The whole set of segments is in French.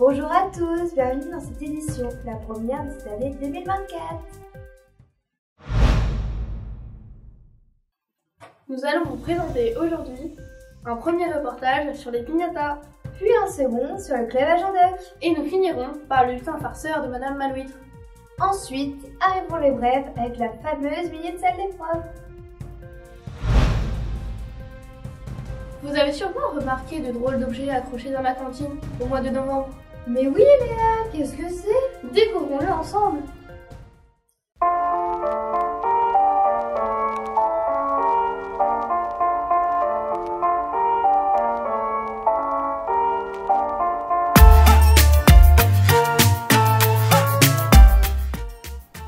Bonjour à tous, bienvenue dans cette édition, la première de cette année 2024. Nous allons vous présenter aujourd'hui un premier reportage sur les piñatas, puis un second sur le club Agendoc. et nous finirons par le lutin farceur de Madame Malouitre. Ensuite, arriveront les brèves avec la fameuse minute salle d'épreuve. Vous avez sûrement remarqué de drôles d'objets accrochés dans la cantine au mois de novembre. Mais oui Léa, qu'est-ce que c'est? Découvrons-le ensemble.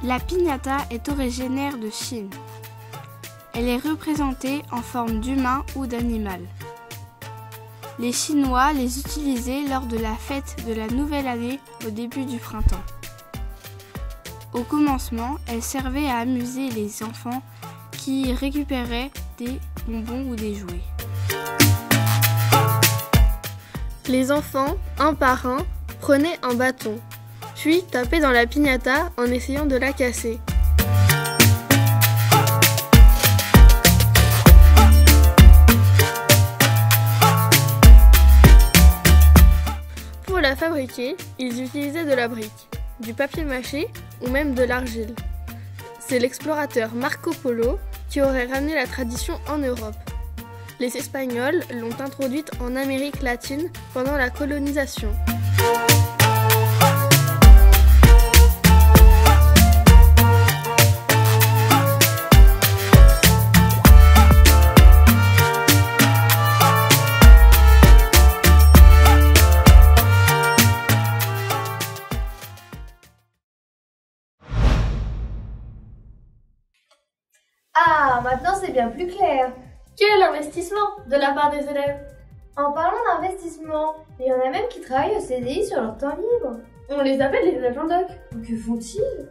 La piñata est originaire de Chine. Elle est représentée en forme d'humain ou d'animal. Les Chinois les utilisaient lors de la fête de la nouvelle année au début du printemps. Au commencement, elles servaient à amuser les enfants qui récupéraient des bonbons ou des jouets. Les enfants, un par un, prenaient un bâton, puis tapaient dans la piñata en essayant de la casser. Pour la fabriquer, ils utilisaient de la brique, du papier mâché ou même de l'argile. C'est l'explorateur Marco Polo qui aurait ramené la tradition en Europe. Les Espagnols l'ont introduite en Amérique latine pendant la colonisation. Ah, maintenant c'est bien plus clair. Quel investissement de la part des élèves! En parlant d'investissement, il y en a même qui travaillent au CDI sur leur temps libre. On les appelle les Agendoc. Que font-ils?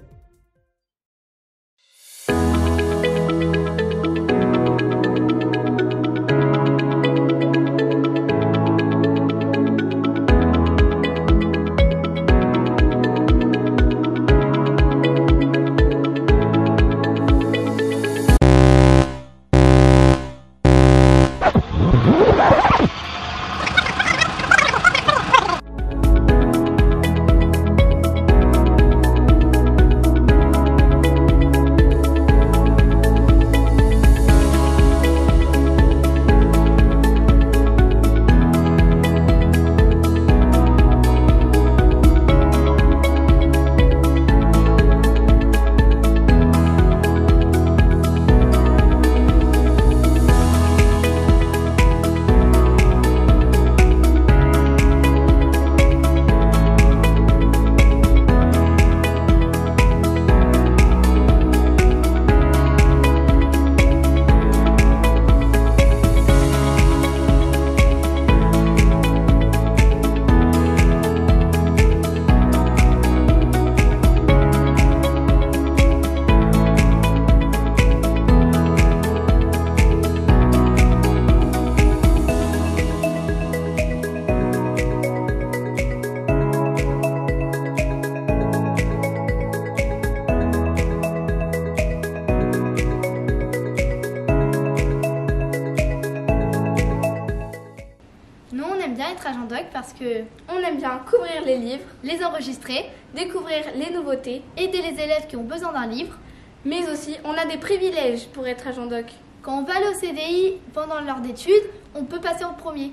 Nous, on aime bien être Agendoc parce qu'on aime bien couvrir les livres, les enregistrer, découvrir les nouveautés, aider les élèves qui ont besoin d'un livre, mais aussi on a des privilèges pour être Agendoc. Quand on va aller au CDI pendant l'heure d'études, on peut passer en premier.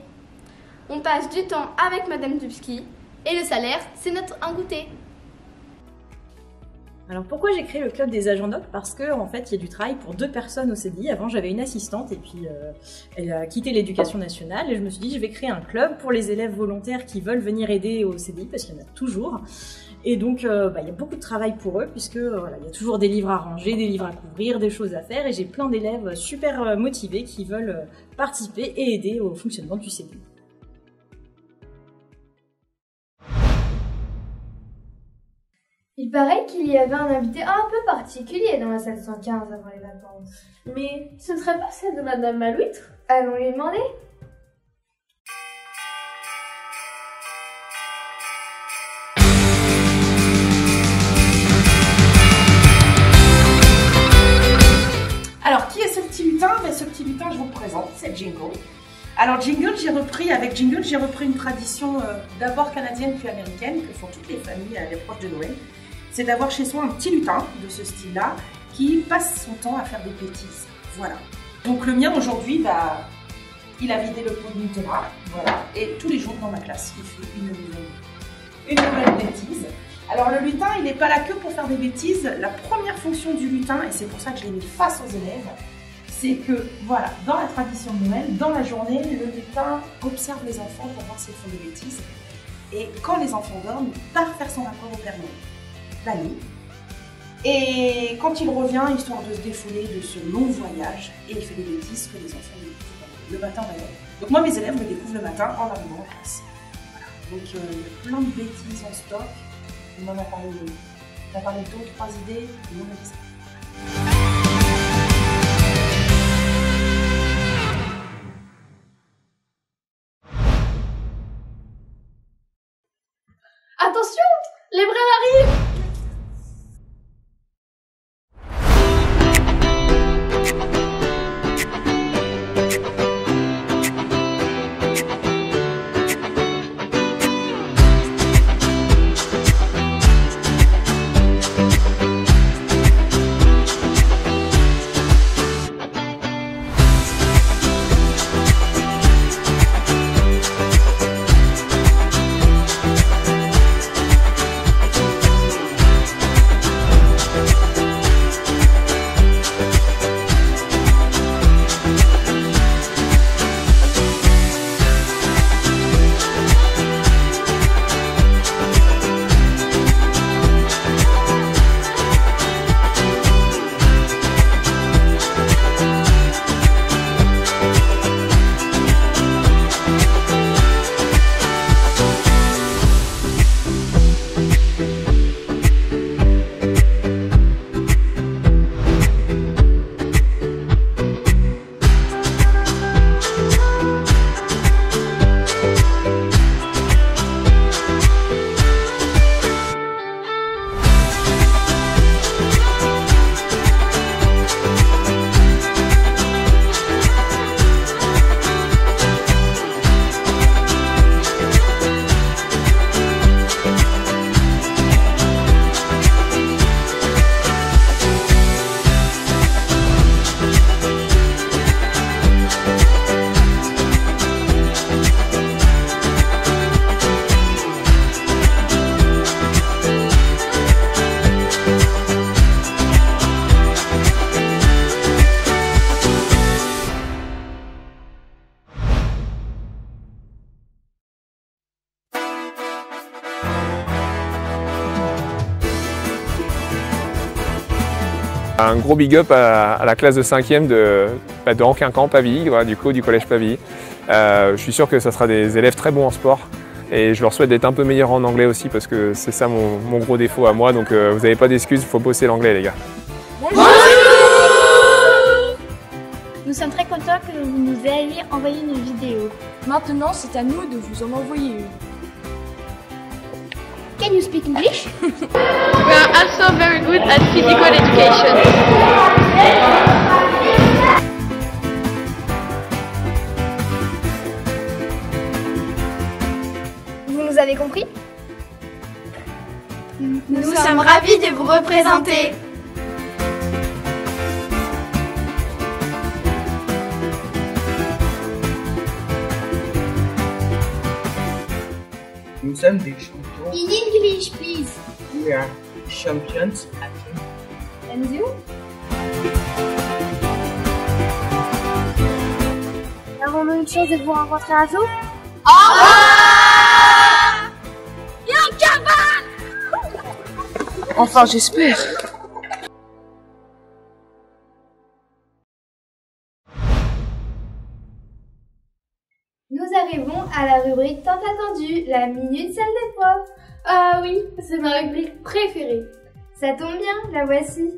On passe du temps avec Madame Dubski et le salaire, c'est un goûter. Alors pourquoi j'ai créé le club des Agendoc? Parce que en fait il y a du travail pour 2 personnes au CDI. Avant j'avais une assistante et puis elle a quitté l'éducation nationale et je me suis dit je vais créer un club pour les élèves volontaires qui veulent venir aider au CDI parce qu'il y en a toujours. Et donc il y a beaucoup de travail pour eux puisque il y a toujours des livres à ranger, des livres à couvrir, des choses à faire et j'ai plein d'élèves super motivés qui veulent participer et aider au fonctionnement du CDI. Il paraît qu'il y avait un invité un peu particulier dans la salle 115 avant les vacances. Mais ce ne serait pas celle de Madame Malouitre? Allons lui demander. petit lutin, ce petit lutin, je vous le présente, c'est Jingle. Alors Jingle, j'ai repris une tradition d'abord canadienne puis américaine que font toutes les familles à l'approche de Noël. C'est d'avoir chez soi un petit lutin de ce style-là qui passe son temps à faire des bêtises. Voilà. Donc le mien aujourd'hui, il a vidé le pot de Nutella, voilà, et tous les jours dans ma classe, il fait une nouvelle bêtise. Alors le lutin, il n'est pas là que pour faire des bêtises. La première fonction du lutin, et c'est pour ça que je l'ai mis face aux élèves, c'est que, voilà, dans la tradition de Noël, dans la journée, le lutin observe les enfants pour voir s'ils font des bêtises. Et quand les enfants dorment, il part faire son rapport au Père Noël, la nuit. Et quand il revient, histoire de se défouler de ce long voyage, et il fait des bêtises que les enfants découvrent le matin d'ailleurs. Donc moi, mes élèves me découvrent le matin en arrivant en classe. Voilà. Donc il y a plein de bêtises en stock. On en a parlé de 2 ou 3 idées, et on a dit ça. Attention, les brèves arrivent. Un gros big up à la classe de 5e de Anquincan, Pavilly, voilà, du collège Pavilly. Je suis sûr que ça sera des élèves très bons en sport et je leur souhaite d'être un peu meilleurs en anglais aussi parce que c'est ça mon gros défaut à moi, donc vous n'avez pas d'excuses, il faut bosser l'anglais les gars. Bonjour. Nous sommes très contents que vous nous ayez envoyé une vidéo. Maintenant, c'est à nous de vous en envoyer une. Can you speak English? We are also very good at physical education. Vous nous avez compris? Nous sommes ravis de vous représenter. Nous sommes des champions. In English, please. We are champions at And you? Avons-nous une chance de vous rencontrer un jour? Enfin, j'espère. Nous arrivons à la rubrique tant attendue, la minute salle des profs. Ah oui, c'est ma rubrique préférée. Ça tombe bien, la voici.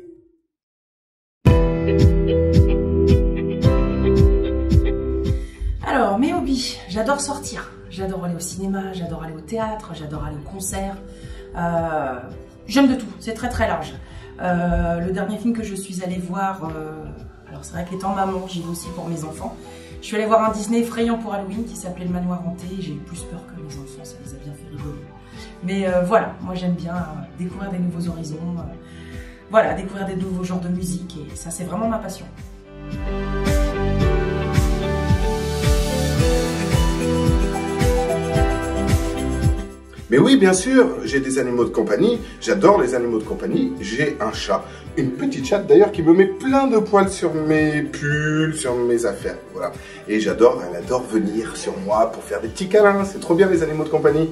Alors, mes hobbies, j'adore sortir. J'adore aller au cinéma, j'adore aller au théâtre, j'adore aller au concert. J'aime de tout, c'est très très large. Le dernier film que je suis allée voir, alors Alors c'est vrai qu'étant maman, j'y vais aussi pour mes enfants. Je suis allée voir un Disney effrayant pour Halloween qui s'appelait Le Manoir Hanté. J'ai eu plus peur que mes enfants, ça les a bien fait rigoler. Mais voilà, moi j'aime bien découvrir des nouveaux horizons, voilà, découvrir des nouveaux genres de musique et ça c'est vraiment ma passion. Mais oui, bien sûr, j'ai des animaux de compagnie, j'adore les animaux de compagnie, j'ai un chat, une petite chatte d'ailleurs qui me met plein de poils sur mes pulls, sur mes affaires, voilà. Et j'adore, elle adore venir sur moi pour faire des petits câlins, c'est trop bien les animaux de compagnie.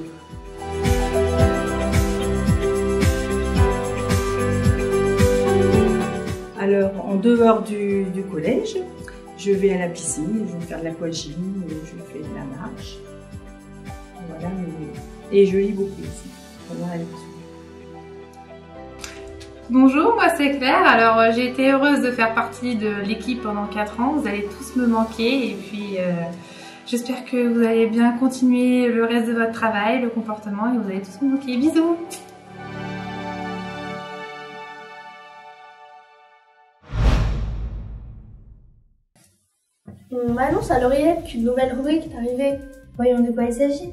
Alors, en dehors du collège, je vais à la piscine, je vais faire de l'aquagym, je fais de la marche, voilà, et je lis beaucoup aussi, pendant la lecture. Bonjour, moi c'est Claire. Alors j'ai été heureuse de faire partie de l'équipe pendant 4 ans. Vous allez tous me manquer et puis j'espère que vous allez bien continuer le reste de votre travail, le comportement et vous allez tous me manquer. Bisous. On m'annonce à l'oreillette qu'une nouvelle rubrique est arrivée. Voyons de quoi il s'agit.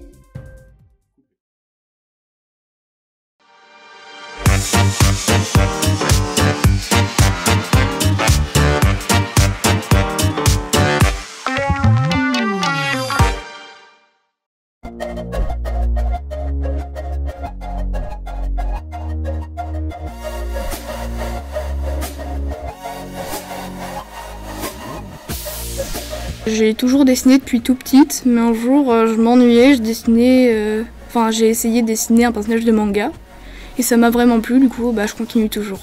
J'ai toujours dessiné depuis tout petite, mais un jour je m'ennuyais, j'ai essayé de dessiner un personnage de manga et ça m'a vraiment plu, du coup je continue toujours.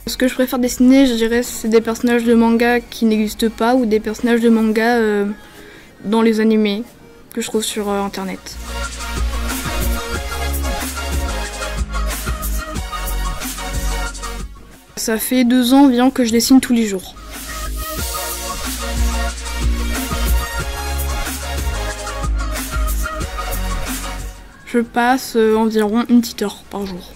Ce que je préfère dessiner, je dirais, c'est des personnages de manga qui n'existent pas ou des personnages de manga dans les animés que je trouve sur internet. Ça fait 2 ans environ que je dessine tous les jours. Je passe environ une petite heure par jour.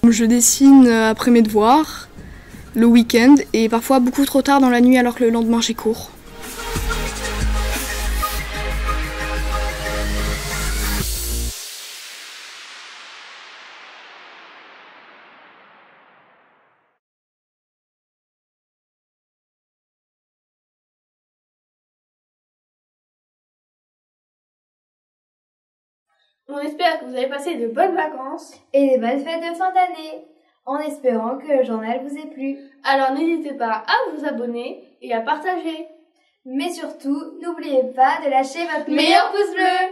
Je dessine après mes devoirs, le week-end et parfois beaucoup trop tard dans la nuit alors que le lendemain j'ai cours. On espère que vous avez passé de bonnes vacances et des bonnes fêtes de fin d'année, en espérant que le journal vous ait plu. Alors n'hésitez pas à vous abonner et à partager. Mais surtout, n'oubliez pas de lâcher votre meilleur pouce bleu.